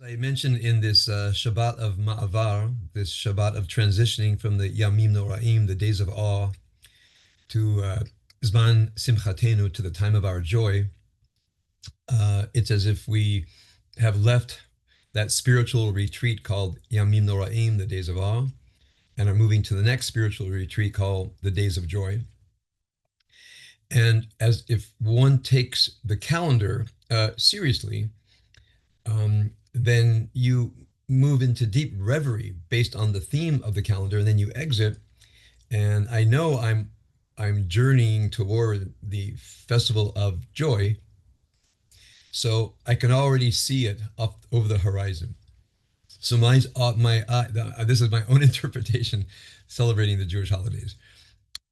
I mentioned in this Shabbat of Ma'avar, this Shabbat of transitioning from the Yamim Noraim, the days of awe, to Zman Simchatenu, to the time of our joy. It's as if we have left that spiritual retreat called Yamim Noraim, the days of awe, and are moving to the next spiritual retreat called the days of joy. And as if one takes the calendar seriously, then you move into deep reverie based on the theme of the calendar, and then you exit. And I know I'm journeying toward the festival of joy, so I can already see it up over the horizon. So this is my own interpretation, celebrating the Jewish holidays.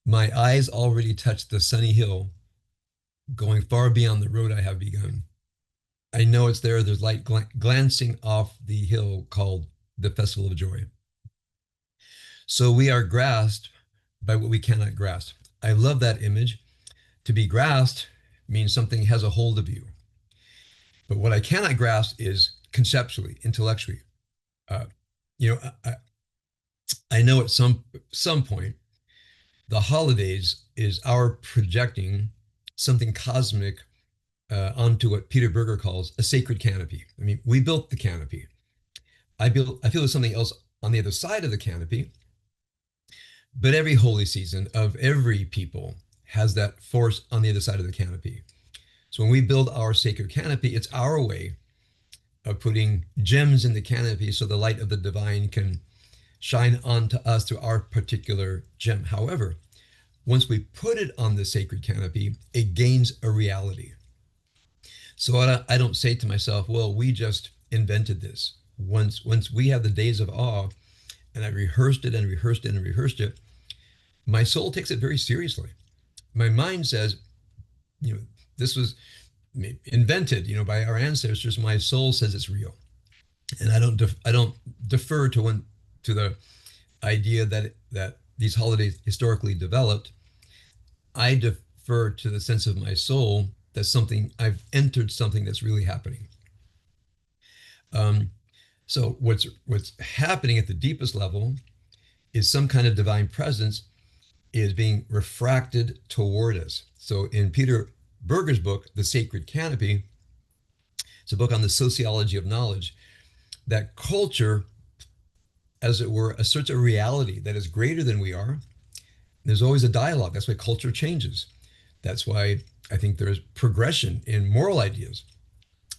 My eyes already touch the sunny hill, going far beyond the road I have begun. I know it's there. There's light glancing off the hill called the Festival of Joy. So we are grasped by what we cannot grasp. I love that image. To be grasped means something has a hold of you. But what I cannot grasp is conceptually, intellectually. Uh, you know, I know at some point, the holidays is our projecting something cosmic onto what Peter Berger calls a sacred canopy. I mean, we built the canopy. I feel there's something else on the other side of the canopy, but every holy season of every people has that force on the other side of the canopy. So when we build our sacred canopy, it's our way of putting gems in the canopy so the light of the divine can shine onto us through our particular gem. However, once we put it on the sacred canopy, it gains a reality. So I don't say to myself, well, we just invented this. Once we have the days of awe, and I rehearsed it and rehearsed it and rehearsed it, my soul takes it very seriously. My mind says, this was invented, by our ancestors. My soul says it's real, and I don't defer to the idea that these holidays historically developed. I defer to the sense of my soul that I've entered something that's really happening. So what's happening at the deepest level is some kind of divine presence is being refracted toward us. So in Peter Berger's book, The Sacred Canopy, it's a book on the sociology of knowledge, that culture, as it were, asserts a reality that is greater than we are. There's always a dialogue. That's why culture changes. That's why I think there's progression in moral ideas.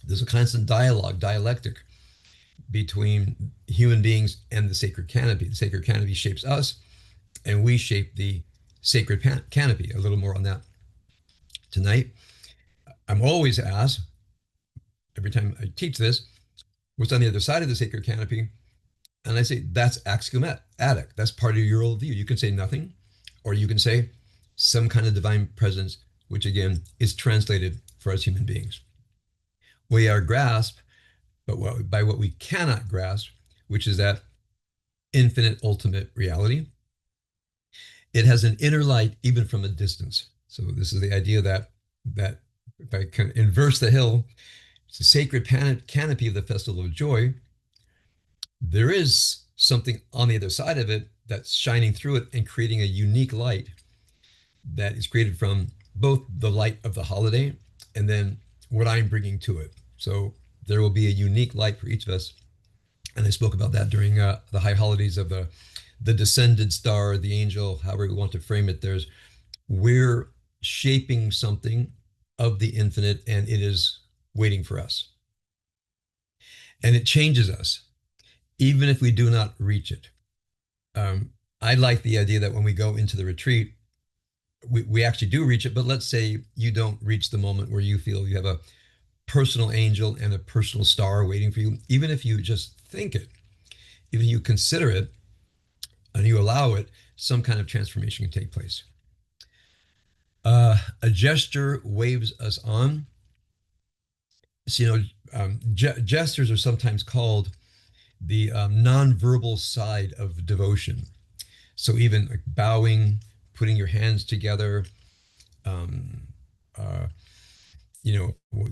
There's a constant dialogue, dialectic between human beings and the sacred canopy. The sacred canopy shapes us, and we shape the sacred canopy. A little more on that tonight. I'm always asked, every time I teach this, what's on the other side of the sacred canopy? And I say, that's axiomatic. That's part of your worldview. You can say nothing, or you can say some kind of divine presence, which again is translated for us human beings. We are grasped by what we cannot grasp, which is that infinite ultimate reality. It has an inner light even from a distance. So this is the idea that if I can inverse the hill, it's a sacred canopy of the festival of joy. There is something on the other side of it that's shining through it and creating a unique light that is created from both the light of the holiday and then what I'm bringing to it. So there will be a unique light for each of us. And I spoke about that during the high holidays of the descended star, the angel, however we want to frame it. We're shaping something of the infinite, and it is waiting for us. And it changes us, even if we do not reach it. I like the idea that when we go into the retreat, we actually do reach it, but let's say you don't reach the moment where you feel you have a personal angel and a personal star waiting for you. Even if you just think it, even if you consider it and you allow it, some kind of transformation can take place. A gesture waves us on. So, gestures are sometimes called the nonverbal side of devotion. So even like bowing, putting your hands together,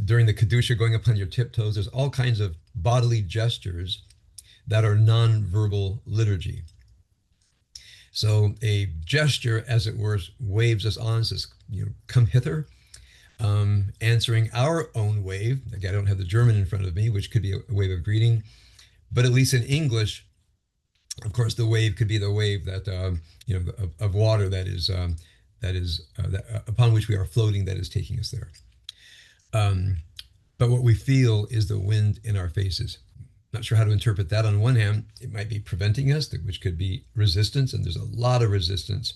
during the Kedusha, going up on your tiptoes, there's all kinds of bodily gestures that are non-verbal liturgy. So a gesture, as it were, waves us on, says, come hither, answering our own wave. Again, I don't have the German in front of me, which could be a wave of greeting, but at least in English, of course, the wave could be the wave that of water that upon which we are floating, that is taking us there. Um, but what we feel is the wind in our faces. Not sure how to interpret that. On one hand, it might be preventing us, which could be resistance, and there's a lot of resistance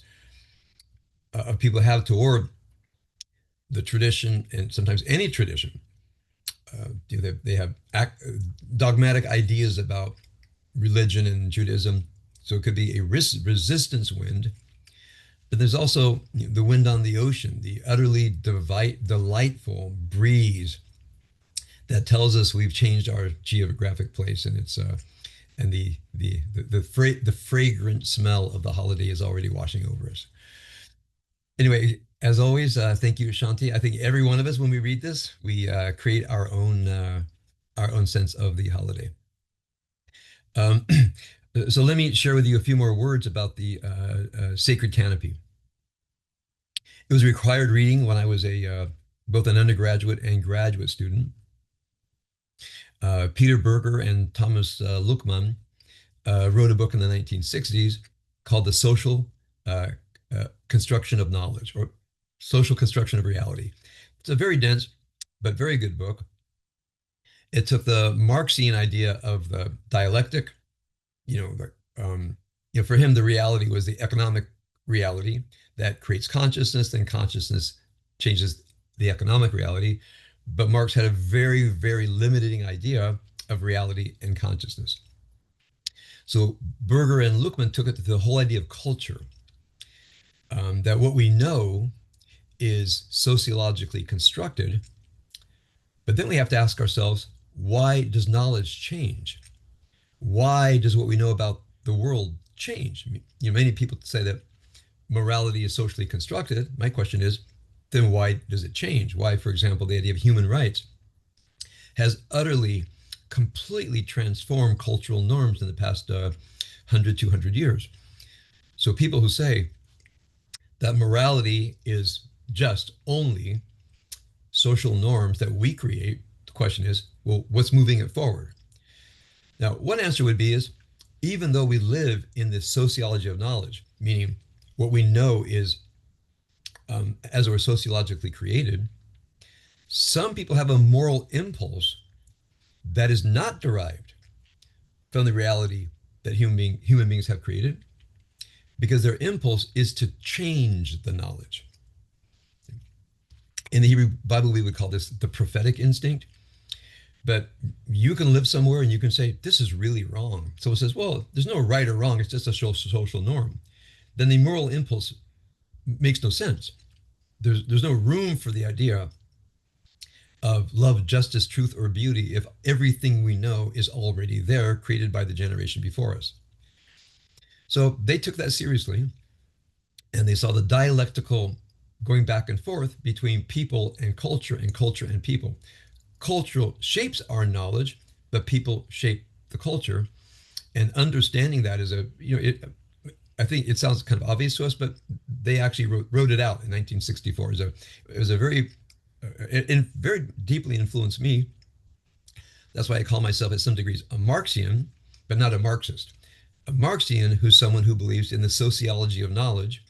of people have toward the tradition, and sometimes any tradition. They have dogmatic ideas about religion and Judaism, so it could be a resistance wind. But there's also the wind on the ocean, the utterly delightful breeze that tells us we've changed our geographic place, and it's and the fragrant smell of the holiday is already washing over us. Anyway, as always, thank you, Shanti. I think every one of us, when we read this, we create our own sense of the holiday. Um, so let me share with you a few more words about the sacred canopy. It was required reading when I was both an undergraduate and graduate student. Peter Berger and Thomas Luckmann wrote a book in the 1960s called The Social Construction of Knowledge, or Social Construction of Reality. It's a very dense but very good book. It took the Marxian idea of the dialectic, for him, the reality was the economic reality that creates consciousness, then consciousness changes the economic reality. But Marx had a very, very limiting idea of reality and consciousness. So Berger and Luckmann took it to the whole idea of culture, that what we know is sociologically constructed, but then we have to ask ourselves, why does knowledge change? Why does what we know about the world change? Many people say that morality is socially constructed. My question is, then why does it change? Why, for example, the idea of human rights has utterly, completely transformed cultural norms in the past 100, 200 years. So people who say that morality is just only social norms that we create, the question is, well, what's moving it forward? Now, one answer would be is, even though we live in this sociology of knowledge, meaning what we know is, as it were, sociologically created, some people have a moral impulse that is not derived from the reality that human beings have created, because their impulse is to change the knowledge. In the Hebrew Bible, we would call this the prophetic instinct. But you can live somewhere and you can say, this is really wrong. So it says, well, there's no right or wrong. It's just a social norm. Then the moral impulse makes no sense. There's no room for the idea of love, justice, truth, or beauty if everything we know is already there, created by the generation before us. So they took that seriously, and they saw the dialectical going back and forth between people and culture and people. Cultural shapes our knowledge, but people shape the culture. And understanding that is I think it sounds kind of obvious to us, but they actually wrote it out in 1964. It was a very, it very deeply influenced me. That's why I call myself, at some degrees, a Marxian, but not a Marxist. A Marxian who's someone who believes in the sociology of knowledge,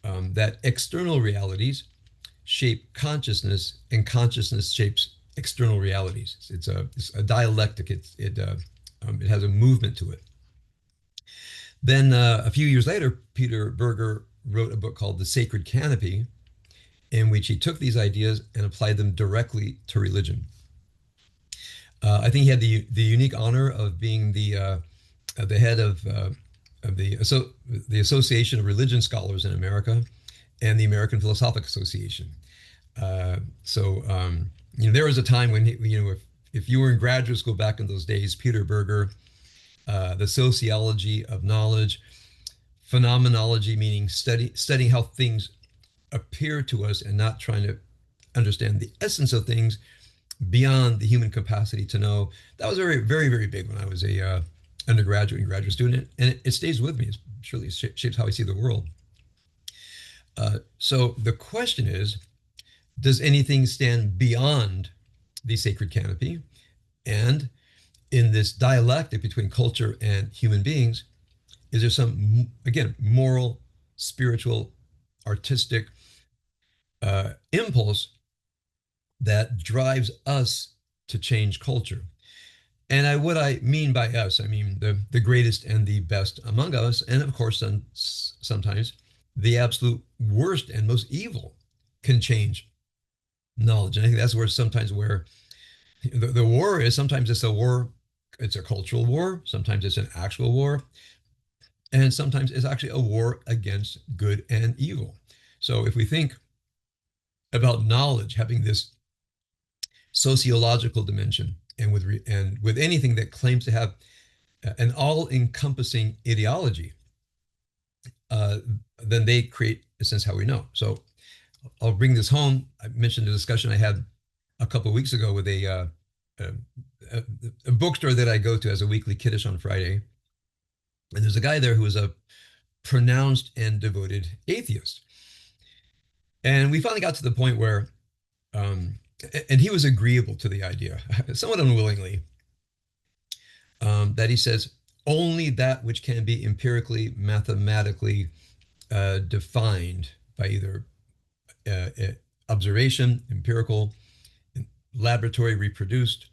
that external realities shape consciousness, and consciousness shapes external realities. It's a dialectic. It has a movement to it. Then a few years later, Peter Berger wrote a book called The Sacred Canopy, in which he took these ideas and applied them directly to religion. I think he had the unique honor of being the head of the Association of Religion Scholars in America and the American Philosophical Association. There was a time when if you were in graduate school back in those days, Peter Berger, the sociology of knowledge, phenomenology, meaning studying how things appear to us and not trying to understand the essence of things beyond the human capacity to know. That was very, very, very big when I was a undergraduate and graduate student, and it stays with me. It surely shapes how I see the world. So the question is, does anything stand beyond the sacred canopy? And in this dialectic between culture and human beings, is there some, again, moral, spiritual, artistic impulse that drives us to change culture? And what I mean by us, I mean the greatest and the best among us, and of course, sometimes the absolute worst and most evil can change knowledge. And I think that's where sometimes where the war is. Sometimes it's a war, it's a cultural war. Sometimes it's an actual war, and sometimes it's actually a war against good and evil. So if we think about knowledge having this sociological dimension, and with anything that claims to have an all-encompassing ideology, uh, then they create a sense how we know. So I'll bring this home. I mentioned a discussion I had a couple of weeks ago with a, a bookstore that I go to as a weekly kiddush on Friday, and there's a guy there who is a pronounced and devoted atheist. And we finally got to the point where, and he was agreeable to the idea, somewhat unwillingly, that he says only that which can be empirically, mathematically defined by either observation, empirical, laboratory reproduced,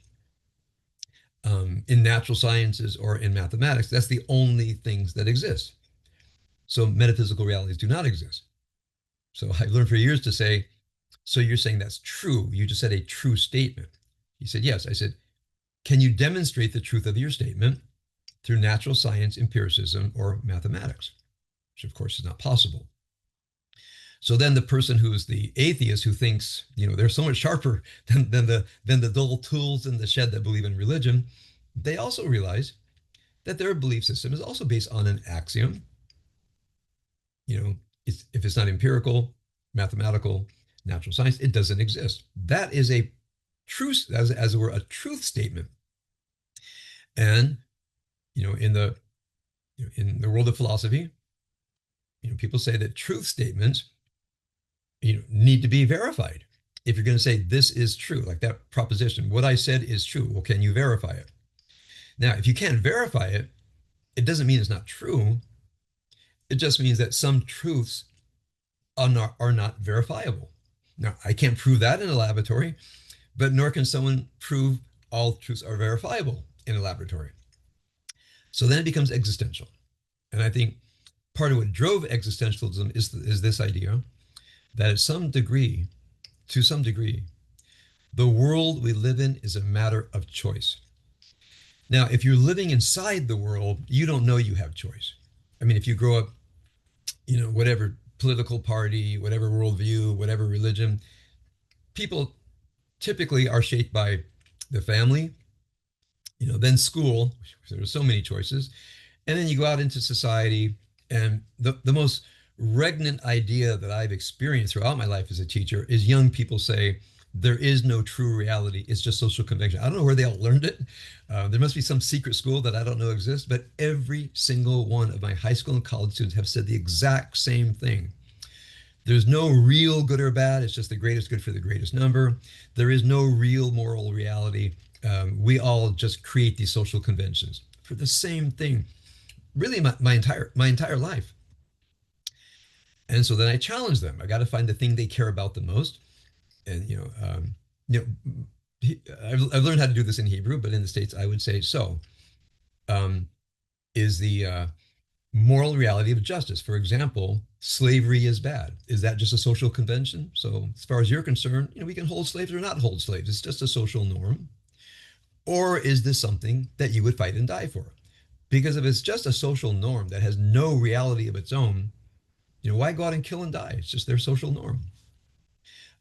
in natural sciences or in mathematics, that's the only things that exist. So metaphysical realities do not exist. So I learned for years to say, so you're saying that's true? You just said a true statement. He said, yes. I said, can you demonstrate the truth of your statement through natural science, empiricism, or mathematics? Which of course is not possible. So then the person who's the atheist who thinks, they're so much sharper than the dull tools in the shed that believe in religion, they also realize that their belief system is also based on an axiom. If it's not empirical, mathematical, natural science, it doesn't exist. That is a truth, as it were, a truth statement. And in the world of philosophy, people say that truth statements need to be verified. If you're going to say this is true, like that proposition, what I said is true, well, can you verify it? Now, if you can't verify it, it doesn't mean it's not true. It just means that some truths are not verifiable. Now, I can't prove that in a laboratory, but nor can someone prove all truths are verifiable in a laboratory. So then it becomes existential. And I think part of what drove existentialism is this idea that to some degree, the world we live in is a matter of choice. Now, if you're living inside the world, you don't know you have choice. I mean, if you grow up, whatever political party, whatever worldview, whatever religion, people typically are shaped by the family, then school, there's so many choices, and then you go out into society, and the most regnant idea that I've experienced throughout my life as a teacher is young people say, there is no true reality. It's just social convention. I don't know where they all learned it. There must be some secret school that I don't know exists, but every single one of my high school and college students have said the exact same thing. There's no real good or bad. It's just the greatest good for the greatest number. There is no real moral reality. We all just create these social conventions for the same thing, really my entire life. And so then I challenge them. I got to find the thing they care about the most. And I've learned how to do this in Hebrew, but in the States I would say, so is the moral reality of justice. For example, slavery is bad. Is that just a social convention? So as far as you're concerned, we can hold slaves or not hold slaves. It's just a social norm. Or is this something that you would fight and die for? Because if it's just a social norm that has no reality of its own, why go out and kill and die? It's just their social norm.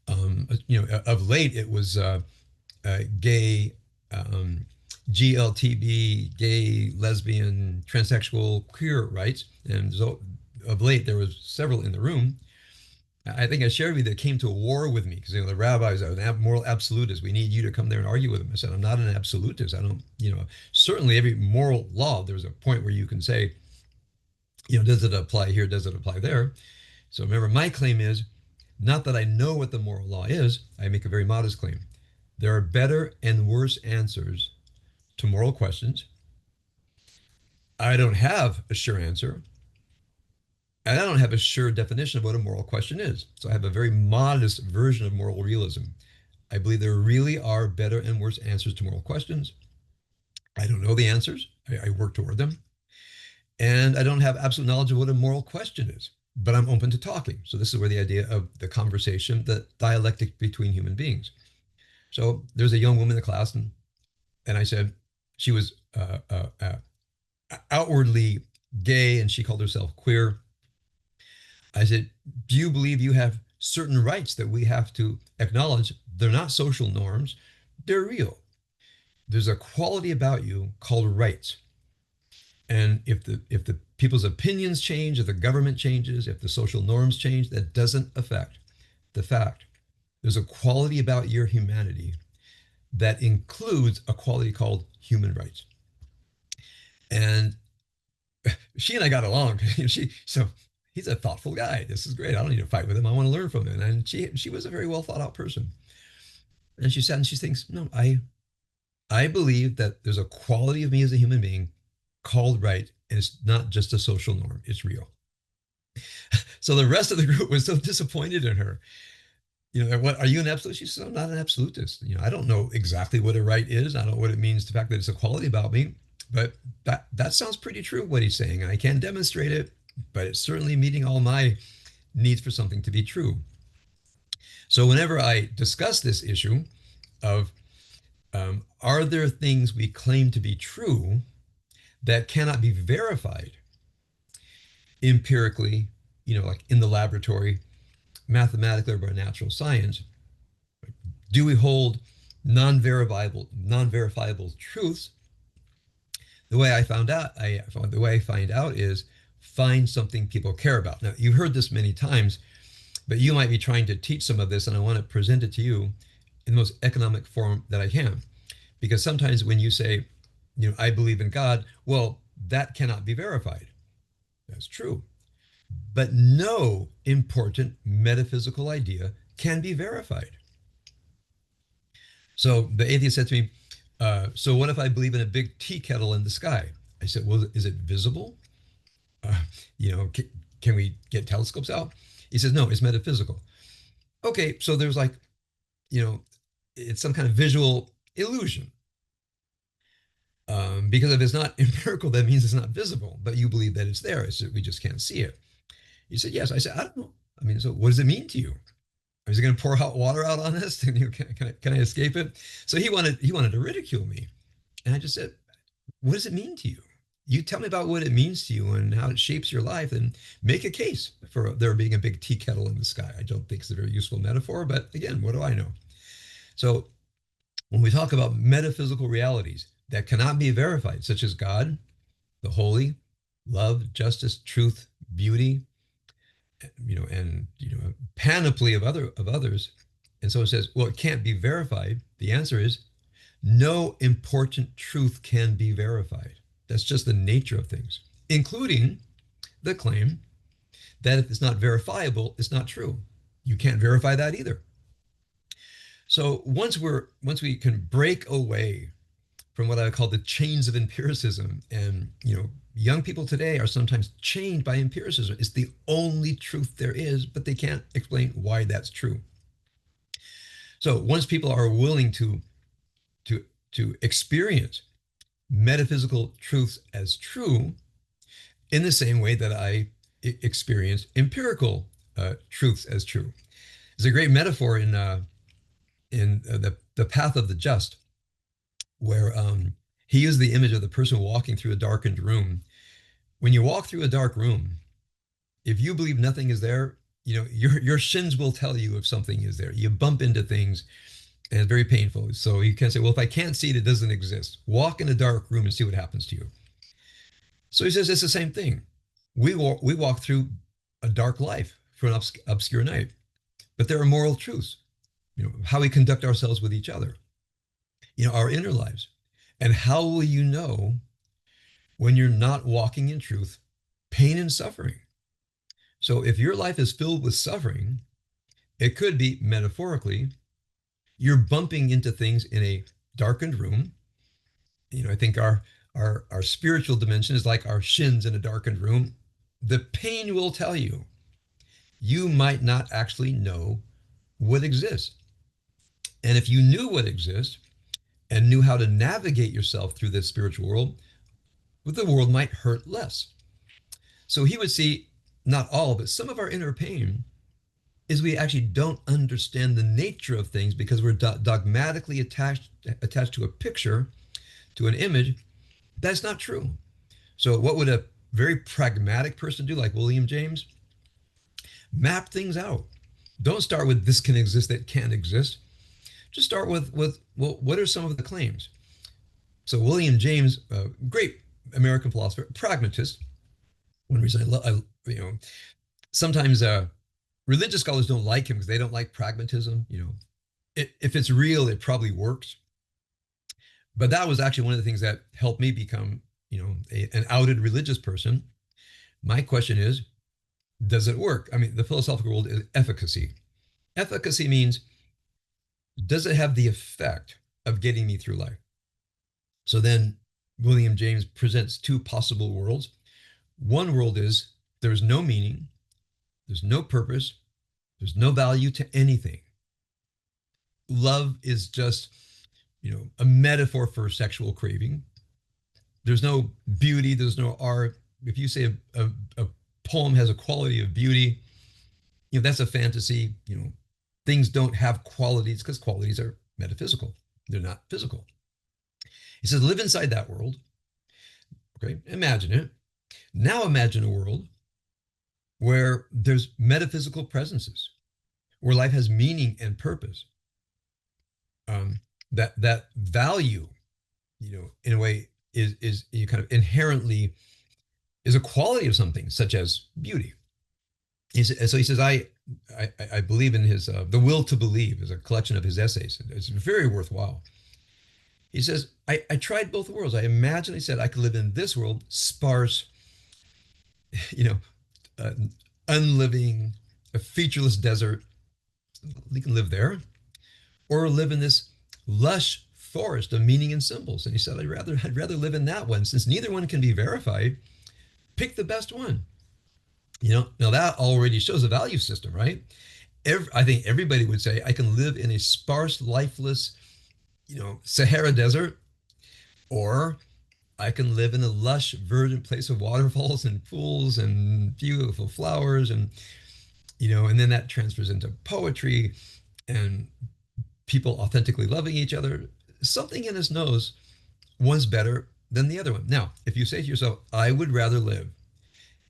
Of late, it was gay, GLTB, gay, lesbian, transsexual, queer rights. And so of late, there was several in the room I think I shared with you that came to a war with me because the rabbis are an moral absolutist. We need you to come there and argue with them. I said, I'm not an absolutist. I don't, certainly every moral law, there's a point where you can say, does it apply here? Does it apply there? So remember, my claim is not that I know what the moral law is. I make a very modest claim. There are better and worse answers to moral questions. I don't have a sure answer. And I don't have a sure definition of what a moral question is. So I have a very modest version of moral realism. I believe there really are better and worse answers to moral questions. I don't know the answers. I work toward them. And I don't have absolute knowledge of what a moral question is, but I'm open to talking. So this is where the idea of the conversation, the dialectic between human beings. So there's a young woman in the class, and I said she was outwardly gay and she called herself queer. I said, do you believe you have certain rights that we have to acknowledge? They're not social norms, they're real. There's a quality about you called rights. And if the people's opinions change, if the government changes, if the social norms change, that doesn't affect the fact. There's a quality about your humanity that includes a quality called human rights. And she and I got along. So he's a thoughtful guy. This is great. I don't need to fight with him. I want to learn from him. And she was a very well thought out person. And she sat and she thinks, no, I believe that there's a quality of me as a human being called right, and it's not just a social norm. It's real. So the rest of the group was so disappointed in her. What are you an absolutist? She said, I'm not an absolutist. I don't know exactly what a right is. I don't know what it means, the fact that it's a quality about me. But that sounds pretty true, what he's saying. And I can't demonstrate it, but it's certainly meeting all my needs for something to be true. So whenever I discuss this issue of are there things we claim to be true that cannot be verified empirically, like in the laboratory, mathematically or by natural science, do we hold non-verifiable truths? The way I find out is find something people care about. Now, you've heard this many times, but you might be trying to teach some of this, and I want to present it to you in the most economic form that I can. Because sometimes when you say, I believe in God, well, that cannot be verified. That's true. But no important metaphysical idea can be verified. So the atheist said to me, so what if I believe in a big tea kettle in the sky? I said, well, is it visible? Can we get telescopes out? He says, no, it's metaphysical. Okay, so there's it's some kind of visual illusion. Because if it's not empirical, that means it's not visible, but you believe that it's there. We just can't see it. He said, yes. I said, I don't know. I mean, so what does it mean to you? Is he going to pour hot water out on us? Can I escape it? So he wanted to ridicule me. And I just said, what does it mean to you? You tell me about what it means to you and how it shapes your life and make a case for there being a big tea kettle in the sky. I don't think it's a very useful metaphor, but again, what do I know? So when we talk about metaphysical realities that cannot be verified, such as God, the holy, love, justice, truth, beauty, and a panoply of others. And so it says, well, it can't be verified. The answer is no important truth can be verified. That's just the nature of things, including the claim that if it's not verifiable, it's not true. You can't verify that either. So once we can break away from what I call the chains of empiricism, and young people today are sometimes chained by empiricism. It's the only truth there is, but they can't explain why that's true. So once people are willing to experience metaphysical truths as true, in the same way that I experience empirical truths as true. There's a great metaphor in the Path of the Just, where he used the image of the person walking through a darkened room. When you walk through a dark room, if you believe nothing is there, your shins will tell you if something is there. You bump into things, and it's very painful. So you can say, well, if I can't see it, it doesn't exist. Walk in a dark room and see what happens to you. So he says it's the same thing. We walk through a dark life for an obscure night. But there are moral truths, how we conduct ourselves with each other, our inner lives. And how will you know when you're not walking in truth, pain and suffering? So if your life is filled with suffering, it could be metaphorically, you're bumping into things in a darkened room. I think our spiritual dimension is like our shins in a darkened room. The pain will tell you. You might not actually know what exists. And if you knew what exists and knew how to navigate yourself through this spiritual world, the world might hurt less. So he would see not all, but some of our inner pain is we actually don't understand the nature of things because we're dogmatically attached to a picture, to an image. That's not true. So what would a very pragmatic person do, like William James? Map things out. Don't start with this can exist, that can't exist. Just start with well, what are some of the claims? So William James, great American philosopher, pragmatist. One reason sometimes religious scholars don't like him because they don't like pragmatism. If it's real, it probably works. But that was actually one of the things that helped me become, an outed religious person. My question is, does it work? I mean, the philosophical world is efficacy. Efficacy means, does it have the effect of getting me through life? So then William James presents two possible worlds. One world is there's no meaning, there's no purpose, there's no value to anything. Love is just, a metaphor for sexual craving. There's no beauty, there's no art. If you say a poem has a quality of beauty, that's a fantasy. Things don't have qualities because qualities are metaphysical. They're not physical. He says, live inside that world. Okay, imagine it. Now imagine a world where there's metaphysical presences, where life has meaning and purpose. That value, in a way is you kind of inherently is a quality of something, such as beauty. So he says, I believe in his The Will to Believe is a collection of his essays. It's very worthwhile. He says, I tried both worlds. I imagined, he said, I could live in this world, sparse, uh, unliving, a featureless desert. You can live there, or live in this lush forest of meaning and symbols. And he said, I'd rather live in that one. Since neither one can be verified, pick the best one. Now that already shows a value system, right? I think everybody would say, I can live in a sparse, lifeless, Sahara desert, or I can live in a lush, verdant place of waterfalls and pools and beautiful flowers, and then that transfers into poetry and people authentically loving each other. Something in us knows one's better than the other one. Now, if you say to yourself, I would rather live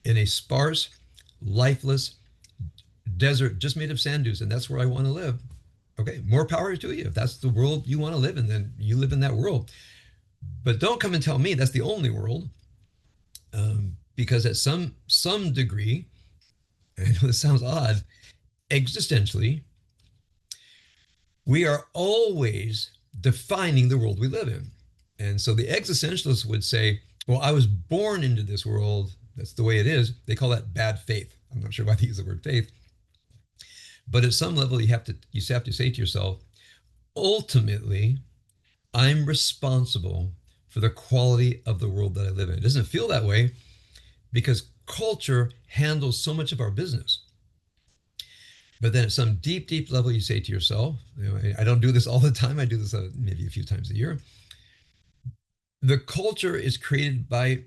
in a sparse, lifeless desert just made of sand dunes, and that's where I want to live. Okay, more power to you. If that's the world you want to live in, then you live in that world. But don't come and tell me that's the only world, because at some degree, I know this sounds odd, existentially, we are always defining the world we live in. And so the existentialists would say, well, I was born into this world. That's the way it is. They call that bad faith. I'm not sure why they use the word faith. But at some level, you have to say to yourself, ultimately, I'm responsible for the quality of the world that I live in. It doesn't feel that way because culture handles so much of our business. But then at some deep, deep level, you say to yourself, I don't do this all the time. I do this maybe a few times a year. The culture is created by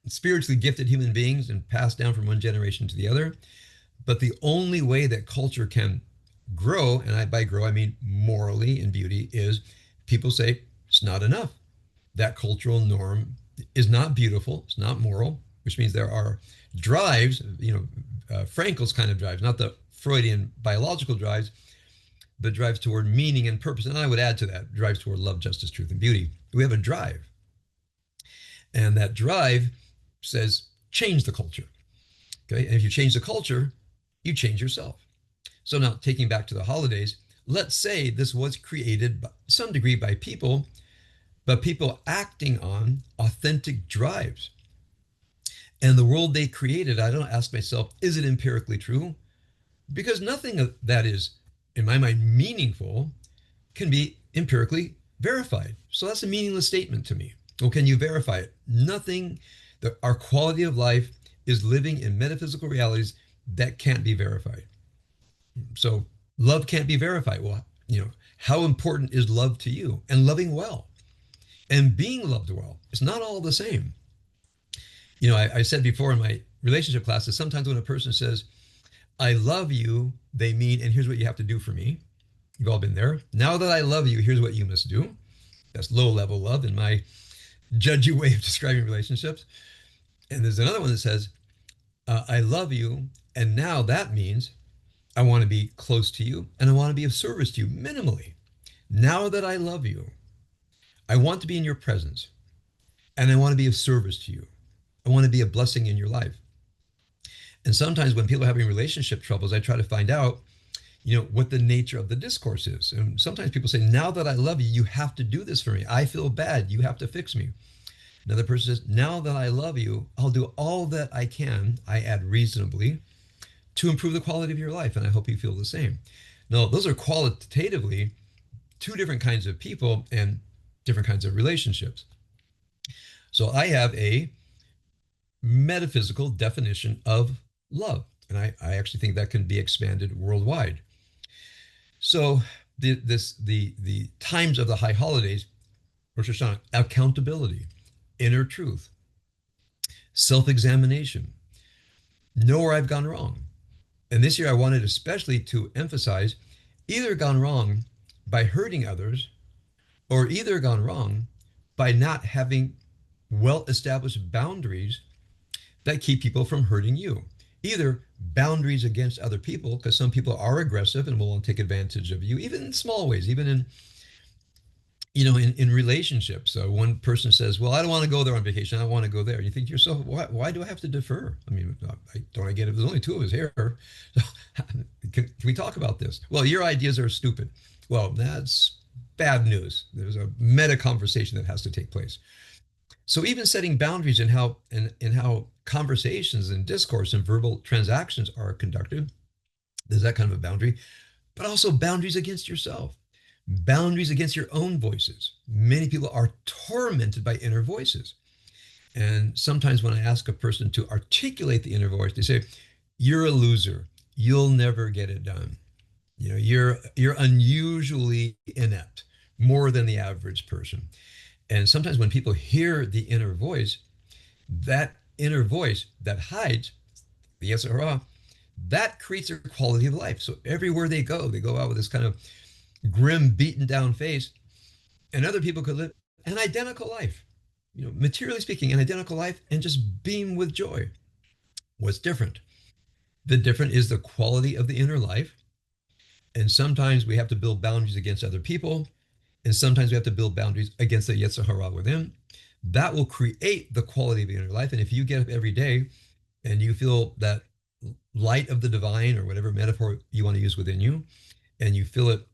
spiritually gifted human beings and passed down from one generation to the other. But the only way that culture can grow, and by grow I mean morally in beauty, is people say it's not enough. That cultural norm is not beautiful, it's not moral, which means there are drives, Frankel's kind of drives, not the Freudian biological drives, but drives toward meaning and purpose. And I would add to that, drives toward love, justice, truth, and beauty. We have a drive. And that drive says, change the culture. Okay. And if you change the culture, you change yourself. So now taking back to the holidays, let's say this was created by some degree by people, but people acting on authentic drives. And the world they created, I don't ask myself, is it empirically true? Because nothing of that is, in my mind, meaningful can be empirically verified. So that's a meaningless statement to me. Well, can you verify it? Nothing. Our quality of life is living in metaphysical realities that can't be verified. So love can't be verified. Well, how important is love to you? And loving well and being loved well. It's not all the same. I said before in my relationship classes, sometimes when a person says, I love you, they mean, and here's what you have to do for me. You've all been there. Now that I love you, here's what you must do. That's low level love in my judgy way of describing relationships. And there's another one that says, I love you. And now that means I want to be close to you and I want to be of service to you minimally. Now that I love you, I want to be in your presence and I want to be of service to you. I want to be a blessing in your life. And sometimes when people are having relationship troubles, I try to find out, what the nature of the discourse is. And sometimes people say, now that I love you, you have to do this for me. I feel bad. You have to fix me. Another person says, now that I love you, I'll do all that I can, I add reasonably, to improve the quality of your life. And I hope you feel the same. No, those are qualitatively two different kinds of people and different kinds of relationships. So I have a metaphysical definition of love. And I actually think that can be expanded worldwide. So the times of the high holidays, Rosh Hashanah, accountability, inner truth, self-examination, know where I've gone wrong. And this year I wanted especially to emphasize either gone wrong by hurting others or either gone wrong by not having well-established boundaries that keep people from hurting you. Either boundaries against other people, because some people are aggressive and will take advantage of you, even in small ways, even in relationships. One person says, well, I don't want to go there on vacation. I want to go there. You think to yourself, why do I have to defer? I mean, don't I get it? There's only two of us here. So, can we talk about this? Well, your ideas are stupid. Well, that's bad news. There's a meta conversation that has to take place. So even setting boundaries in how conversations and discourse and verbal transactions are conducted, there's that kind of a boundary, but also boundaries against yourself, boundaries against your own voices. Many people are tormented by inner voices. And sometimes when I ask a person to articulate the inner voice, they say, you're a loser. You'll never get it done. You're unusually inept, more than the average person. And sometimes when people hear the inner voice that hides the Yetzer Hara, that creates their quality of life. So everywhere they go out with this kind of grim, beaten down face. And other people could live an identical life, materially speaking, an identical life and just beam with joy. What's different? The different is the quality of the inner life. And sometimes we have to build boundaries against other people. And sometimes we have to build boundaries against the Yetzer Hara within. That will create the quality of the inner life. And if you get up every day and you feel that light of the divine, or whatever metaphor you want to use within you, and you feel it,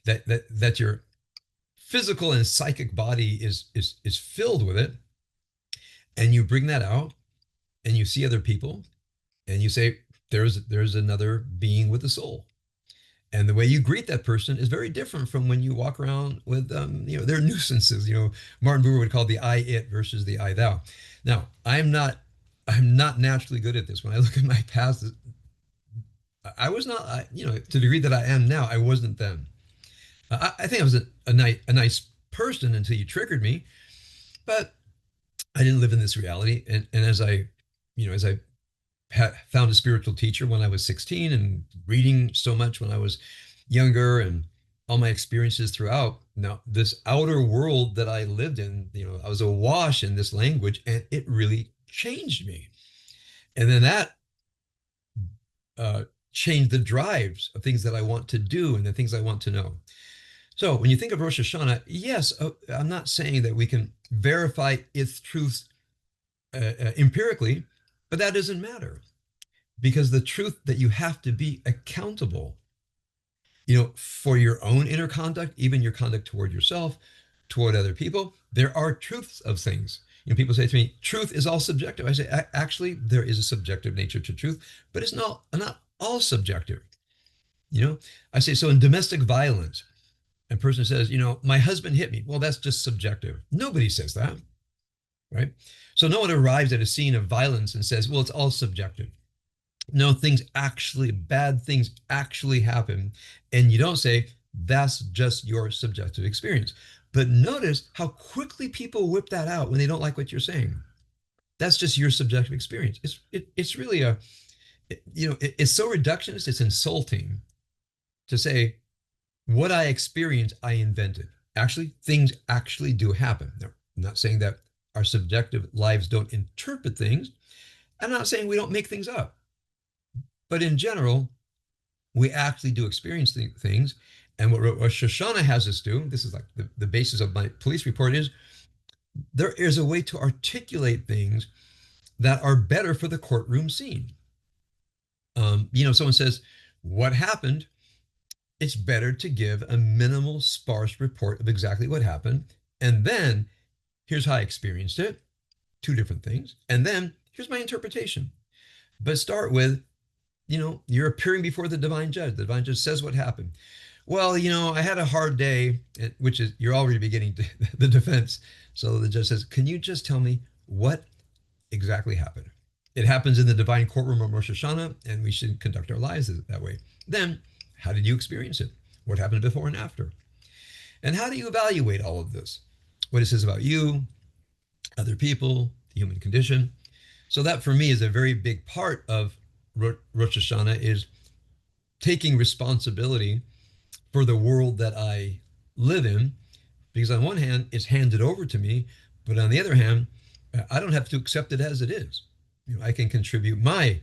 that your physical and psychic body is filled with it, and you bring that out and you see other people and you say, there's another being with a soul. And the way you greet that person is very different from when you walk around with, their nuisances. Martin Buber would call the I it versus the I thou. Now, I'm not naturally good at this. When I look at my past, I was not, to the degree that I am now, I wasn't then. I think I was a nice person until you triggered me, but I didn't live in this reality. And as I found a spiritual teacher when I was 16 and reading so much when I was younger and all my experiences throughout. Now, this outer world that I lived in, I was awash in this language and it really changed me. And then that changed the drives of things that I want to do and the things I want to know. So when you think of Rosh Hashanah, yes, I'm not saying that we can verify its truths empirically, but that doesn't matter because the truth that you have to be accountable, for your own inner conduct, even your conduct toward yourself, toward other people, there are truths of things. People say to me, truth is all subjective. I say, actually, there is a subjective nature to truth, but it's not all subjective. You know, I say, so in domestic violence, a person says, my husband hit me. Well, that's just subjective. Nobody says that, right? So no one arrives at a scene of violence and says, well, it's all subjective. No, bad things actually happen. And you don't say, that's just your subjective experience. But notice how quickly people whip that out when they don't like what you're saying. That's just your subjective experience. It's really it's so reductionist, it's insulting to say, what I experienced, I invented. Actually, things actually do happen. Now, I'm not saying that our subjective lives don't interpret things. I'm not saying we don't make things up. But in general, we actually do experience things. And what Rosh Hashanah has us do, this is like the basis of my police report, is there is a way to articulate things that are better for the courtroom scene. Someone says, what happened? It's better to give a minimal, sparse report of exactly what happened. And then here's how I experienced it, two different things. And then here's my interpretation. But start with, you're appearing before the divine judge. The divine judge says what happened. Well, I had a hard day, which is you're already beginning the defense. So the judge says, can you just tell me what exactly happened? It happens in the divine courtroom of Rosh Hashanah, and we should conduct our lives that way. Then, how did you experience it? What happened before and after? And how do you evaluate all of this? What it says about you, other people, the human condition. So that for me is a very big part of Rosh Hashanah, is taking responsibility for the world that I live in, because on one hand, it's handed over to me, but on the other hand, I don't have to accept it as it is. I can contribute my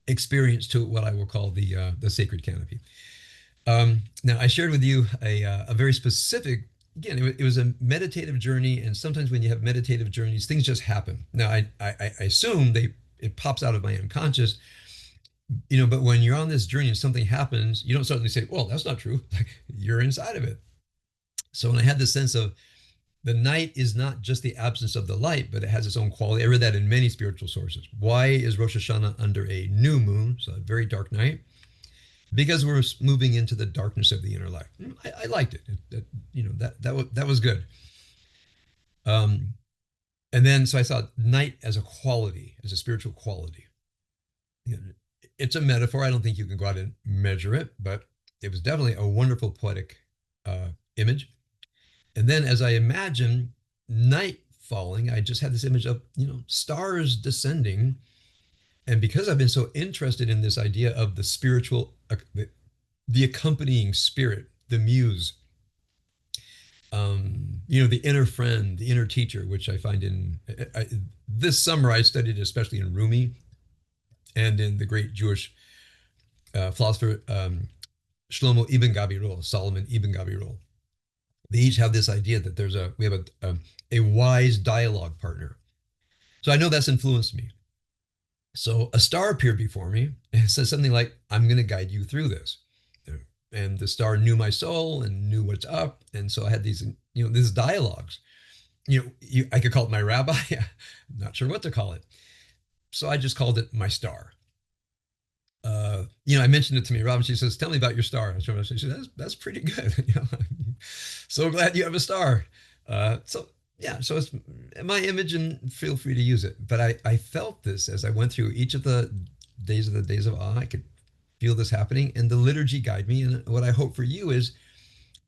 experience to what I will call the sacred canopy. Now, I shared with you a very specific, again, it was a meditative journey, and sometimes when you have meditative journeys, things just happen. Now, I assume it pops out of my unconscious, but when you're on this journey and something happens, you don't suddenly say, well, that's not true. Like, you're inside of it. So when I had this sense of the night is not just the absence of the light, but it has its own quality. I read that in many spiritual sources. Why is Rosh Hashanah under a new moon, so a very dark night? Because we're moving into the darkness of the inner life. I liked it. That was good. And then so I saw night as a quality, as a spiritual quality. It's a metaphor. I don't think you can go out and measure it, but it was definitely a wonderful poetic image. And then as I imagined night falling, I just had this image of, stars descending. And because I've been so interested in this idea of the spiritual, the accompanying spirit, the muse, the inner friend, the inner teacher, which I find this summer I studied especially in Rumi and in the great Jewish philosopher Shlomo Ibn Gabirol, Solomon Ibn Gabirol. They each have this idea that we have a wise dialogue partner. So I know that's influenced me. So a star appeared before me and said something like, I'm going to guide you through this. And the star knew my soul and knew what's up. And so I had these dialogues. I could call it my rabbi. I'm not sure what to call it. So I just called it my star. I mentioned it to me, Robin. She says, tell me about your star. She said, that's pretty good. So glad you have a star. So it's my image and feel free to use it. But I felt this as I went through each of the days of awe. I could feel this happening, and the liturgy guide me. And what I hope for you is,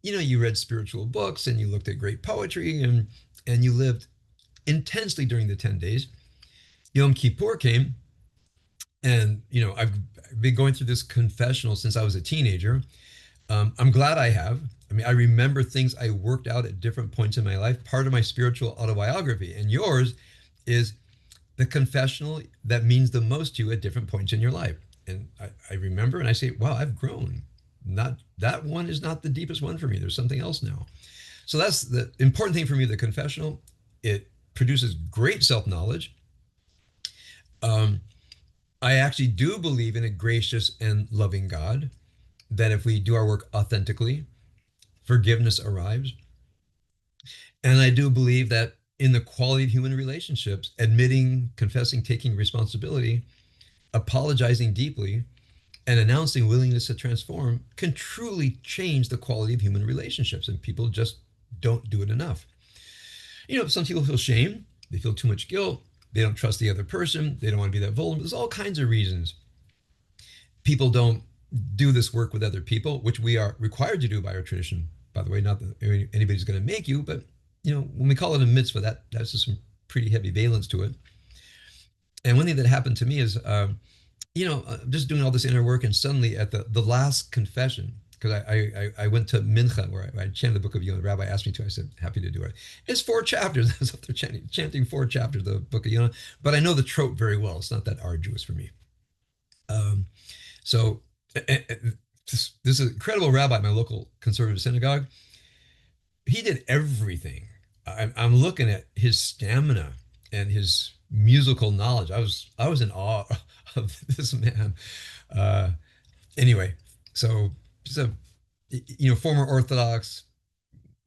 you read spiritual books and you looked at great poetry and you lived intensely during the 10 days. Yom Kippur came, and I've been going through this confessional since I was a teenager. I'm glad I have. I mean, I remember things I worked out at different points in my life. Part of my spiritual autobiography, and yours, is the confessional that means the most to you at different points in your life. And I remember, and I say, wow, I've grown. That one is not the deepest one for me. There's something else now. So that's the important thing for me. The confessional, it produces great self-knowledge. Um, I actually do believe in a gracious and loving God, that if we do our work authentically, forgiveness arrives. And I do believe that in the quality of human relationships, admitting, confessing, taking responsibility, apologizing deeply, and announcing willingness to transform can truly change the quality of human relationships. And people just don't do it enough. Some people feel shame, they feel too much guilt, they don't trust the other person, they don't want to be that vulnerable. There's all kinds of reasons people don't do this work with other people, which we are required to do by our tradition. By the way, not that anybody's going to make you, but when we call it a mitzvah, that's just some pretty heavy valence to it. And one thing that happened to me is, just doing all this inner work, and suddenly at the last confession, because I went to Mincha where I chanted the Book of Yonah. The rabbi asked me to. I said, happy to do it. It's 4 chapters. I was up there chanting 4 chapters of the Book of Yonah, but I know the trope very well. It's not that arduous for me. Um, so this incredible rabbi at my local conservative synagogue, he did everything. I'm looking at his stamina and his musical knowledge. I was in awe of this man. Uh, anyway, so he's a former Orthodox,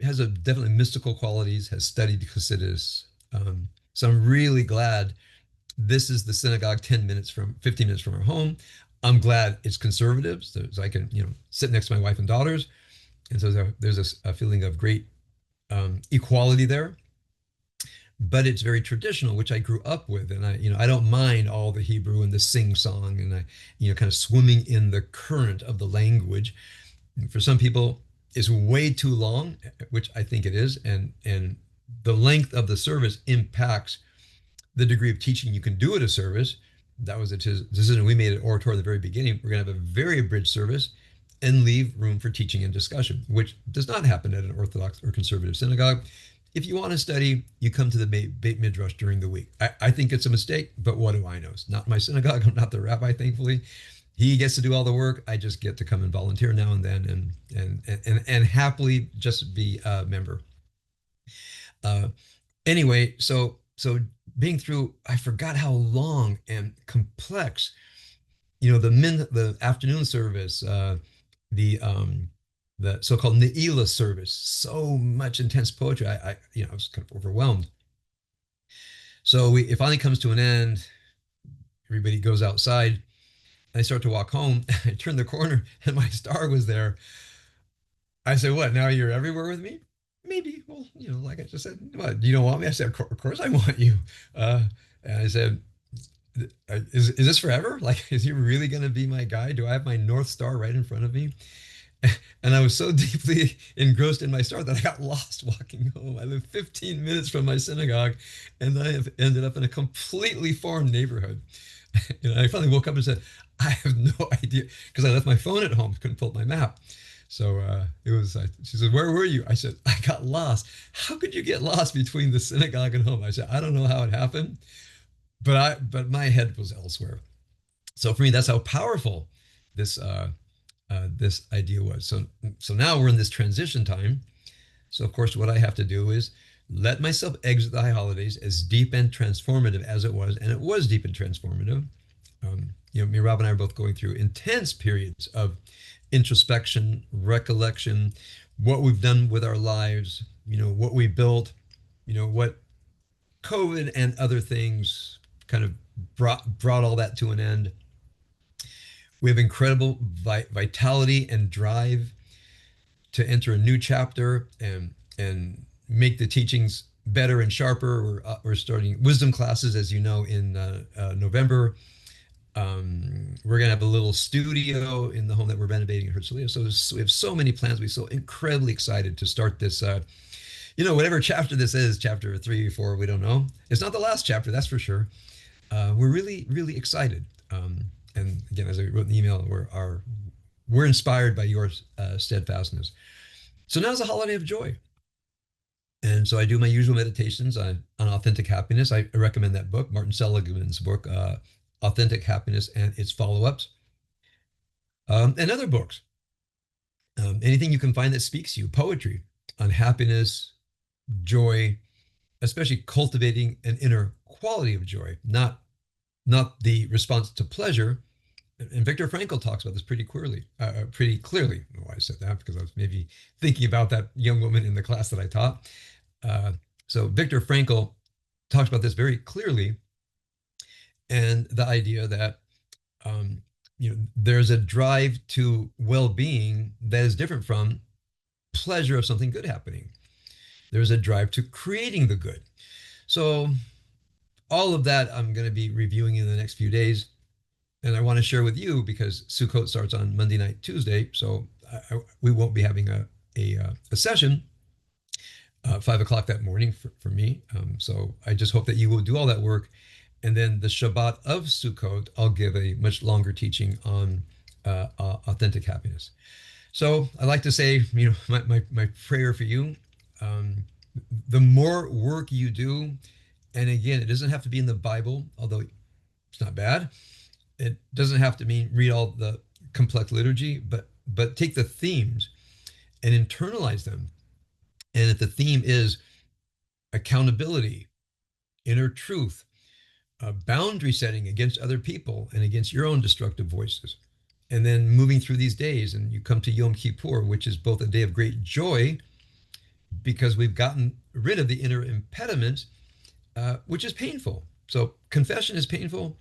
has a definitely mystical qualities, has studied Hasidus. So I'm really glad this is the synagogue 15 minutes from our home. I'm glad it's conservative, so I can sit next to my wife and daughters, and so there's a feeling of great equality there. But it's very traditional, which I grew up with, and I don't mind all the Hebrew and the sing song, and I kind of swimming in the current of the language. And for some people, it's way too long, which I think it is, and the length of the service impacts the degree of teaching you can do at a service. That was a decision we made at Orator at the very beginning. We're going to have a very abridged service and leave room for teaching and discussion, which does not happen at an Orthodox or conservative synagogue. If you want to study, you come to the Beit Midrash during the week. I think it's a mistake, but what do I know? It's not my synagogue. I'm not the rabbi, thankfully. He gets to do all the work. I just get to come and volunteer now and then, and happily just be a member. Uh, anyway, so being through, I forgot how long and complex, the afternoon service, the so-called Ne'ilah service, so much intense poetry. I was kind of overwhelmed. So it finally comes to an end. Everybody goes outside. I start to walk home. I turn the corner and my star was there. I said, "What? Now you're everywhere with me?" Maybe. Well, like I just said, what, you don't want me? I said, of course I want you. And I said, is this forever? Like, is he really going to be my guy? Do I have my North Star right in front of me? And I was so deeply engrossed in my star that I got lost walking home. I lived 15 minutes from my synagogue, and I have ended up in a completely foreign neighborhood. And I finally woke up and said, I have no idea, because I left my phone at home, couldn't pull up my map. So it was, she said, where were you? I said, I got lost. How could you get lost between the synagogue and home? I said, I don't know how it happened, but my head was elsewhere. So for me, that's how powerful this this idea was. So now we're in this transition time. So of course, what I have to do is let myself exit the high holidays as deep and transformative as it was, and it was deep and transformative. Me, Rob, and I are both going through intense periods of introspection, recollection, what we've done with our lives, what we built, what COVID and other things kind of brought all that to an end. We have incredible vitality and drive to enter a new chapter and make the teachings better and sharper. We're starting wisdom classes, as you know, in November. We're going to have a little studio in the home that we're renovating in Herzliya. So we have so many plans. We're so incredibly excited to start this, whatever chapter this is, chapter 3 or 4, we don't know. It's not the last chapter, that's for sure. We're really, really excited. And again, as I wrote in the email, we're inspired by your steadfastness. So now's a holiday of joy. And so I do my usual meditations on authentic happiness. I recommend that book, Martin Seligman's book, Authentic Happiness and Its Follow-Ups, and other books. Anything you can find that speaks to you, poetry on happiness, joy, especially cultivating an inner quality of joy, not the response to pleasure. And Viktor Frankl talks about this pretty clearly. Pretty clearly. I don't know why I said that, because I was maybe thinking about that young woman in the class that I taught. Uh, so Viktor Frankl talks about this very clearly, and the idea that um, there's a drive to well-being that is different from pleasure of something good happening. There's a drive to creating the good. So all of that I'm going to be reviewing in the next few days, and I want to share with you because Sukkot starts on Monday night, Tuesday, so we won't be having a session 5 o'clock that morning for me. So I just hope that you will do all that work, and then the Shabbat of Sukkot, I'll give a much longer teaching on authentic happiness. So I like to say, my prayer for you, um, the more work you do, and again, it doesn't have to be in the Bible, although it's not bad. It doesn't have to mean read all the complex liturgy, but take the themes and internalize them. And if the theme is accountability, inner truth, boundary setting against other people and against your own destructive voices, and then moving through these days, and you come to Yom Kippur, which is both a day of great joy because we've gotten rid of the inner impediment, which is painful. So confession is painful,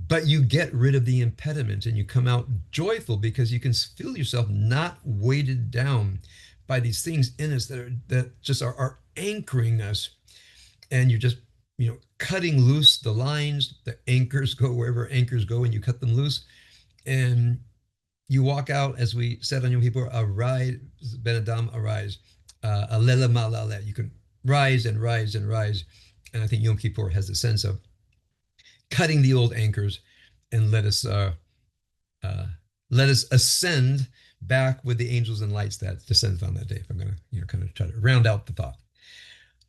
but you get rid of the impediment and you come out joyful because you can feel yourself not weighted down by these things in us that just are anchoring us, and you're just cutting loose the lines. The anchors go wherever anchors go, and you cut them loose, and you walk out, as we said on Yom Kippur, arise, Ben Adam, arise, alela malale. You can rise and rise and rise, and I think Yom Kippur has a sense of cutting the old anchors, and uh, let us ascend back with the angels and lights that descended on that day. If I'm going to kind of try to round out the thought.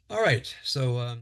All right, so